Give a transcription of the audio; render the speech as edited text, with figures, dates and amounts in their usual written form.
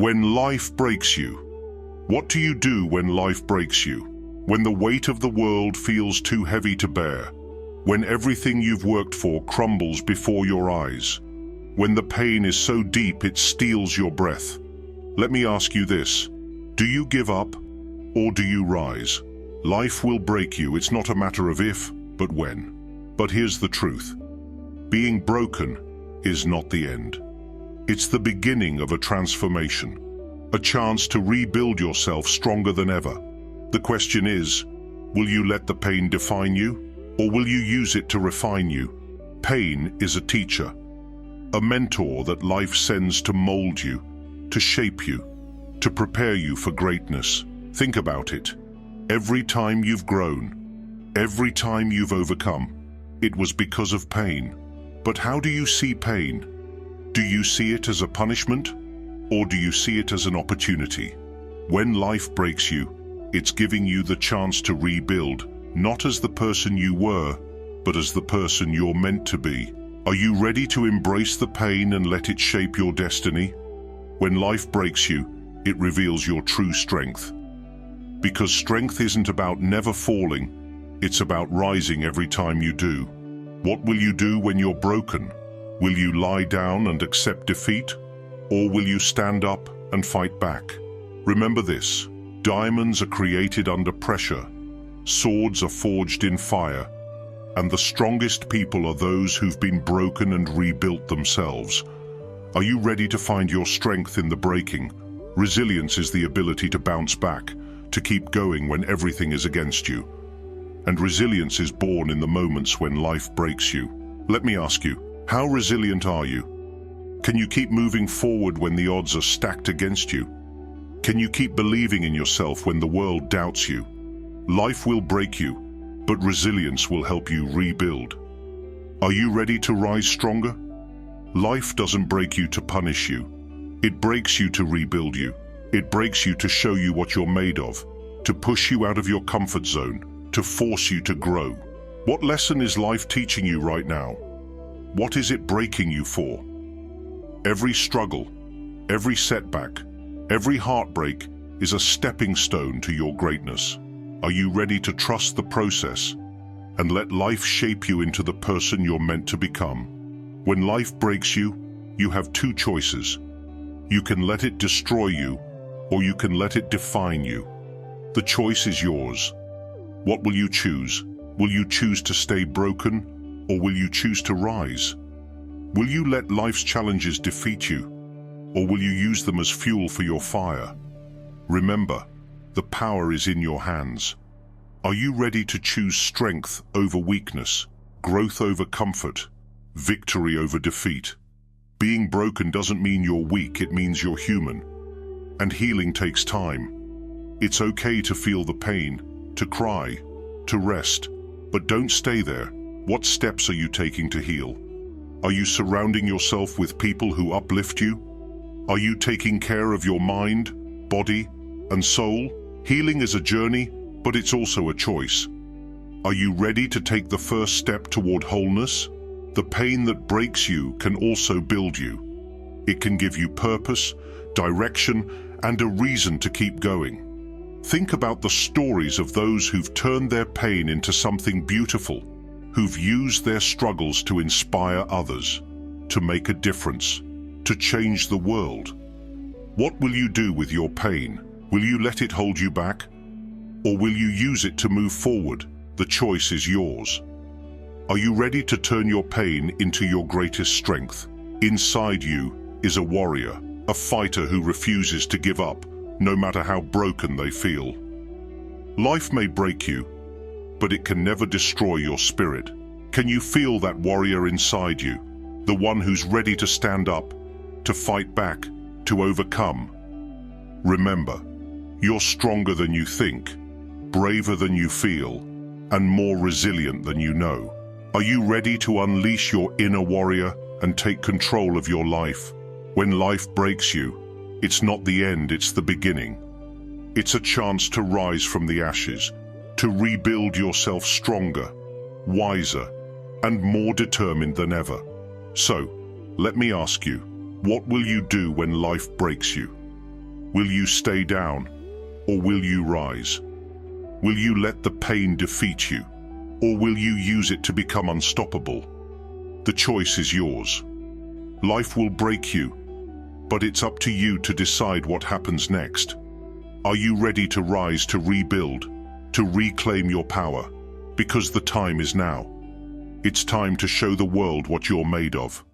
When life breaks you. What do you do when life breaks you? When the weight of the world feels too heavy to bear? When everything you've worked for crumbles before your eyes? When the pain is so deep it steals your breath? Let me ask you this. Do you give up or do you rise? Life will break you. It's not a matter of if, but when. But here's the truth. Being broken is not the end. It's the beginning of a transformation, a chance to rebuild yourself stronger than ever. The question is, will you let the pain define you, or will you use it to refine you? Pain is a teacher, a mentor that life sends to mold you, to shape you, to prepare you for greatness. Think about it. Every time you've grown, every time you've overcome, it was because of pain. But how do you see pain? Do you see it as a punishment, or do you see it as an opportunity? When life breaks you, it's giving you the chance to rebuild, not as the person you were, but as the person you're meant to be. Are you ready to embrace the pain and let it shape your destiny? When life breaks you, it reveals your true strength. Because strength isn't about never falling, it's about rising every time you do. What will you do when you're broken? Will you lie down and accept defeat? Or will you stand up and fight back? Remember this, diamonds are created under pressure, swords are forged in fire, and the strongest people are those who've been broken and rebuilt themselves. Are you ready to find your strength in the breaking? Resilience is the ability to bounce back, to keep going when everything is against you. And resilience is born in the moments when life breaks you. Let me ask you, how resilient are you? Can you keep moving forward when the odds are stacked against you? Can you keep believing in yourself when the world doubts you? Life will break you, but resilience will help you rebuild. Are you ready to rise stronger? Life doesn't break you to punish you. It breaks you to rebuild you. It breaks you to show you what you're made of, to push you out of your comfort zone, to force you to grow. What lesson is life teaching you right now? What is it breaking you for? Every struggle, every setback, every heartbreak is a stepping stone to your greatness. Are you ready to trust the process and let life shape you into the person you're meant to become? When life breaks you, you have two choices. You can let it destroy you, or you can let it define you. The choice is yours. What will you choose? Will you choose to stay broken, or will you choose to rise? Will you let life's challenges defeat you, or will you use them as fuel for your fire? Remember, the power is in your hands. Are you ready to choose strength over weakness, growth over comfort, victory over defeat? Being broken doesn't mean you're weak, it means you're human. And healing takes time. It's okay to feel the pain, to cry, to rest, but don't stay there. What steps are you taking to heal? Are you surrounding yourself with people who uplift you? Are you taking care of your mind, body, and soul? Healing is a journey, but it's also a choice. Are you ready to take the first step toward wholeness? The pain that breaks you can also build you. It can give you purpose, direction, and a reason to keep going. Think about the stories of those who've turned their pain into something beautiful, who've used their struggles to inspire others, to make a difference, to change the world. What will you do with your pain? Will you let it hold you back? Or will you use it to move forward? The choice is yours. Are you ready to turn your pain into your greatest strength? Inside you is a warrior, a fighter who refuses to give up, no matter how broken they feel. Life may break you, but it can never destroy your spirit. Can you feel that warrior inside you, the one who's ready to stand up, to fight back, to overcome? Remember, you're stronger than you think, braver than you feel, and more resilient than you know. Are you ready to unleash your inner warrior and take control of your life? When life breaks you, it's not the end, it's the beginning. It's a chance to rise from the ashes, to rebuild yourself stronger, wiser, and more determined than ever. So, let me ask you, what will you do when life breaks you? Will you stay down, or will you rise? Will you let the pain defeat you, or will you use it to become unstoppable? The choice is yours. Life will break you, but it's up to you to decide what happens next. Are you ready to rise, to rebuild, to reclaim your power? Because the time is now. It's time to show the world what you're made of.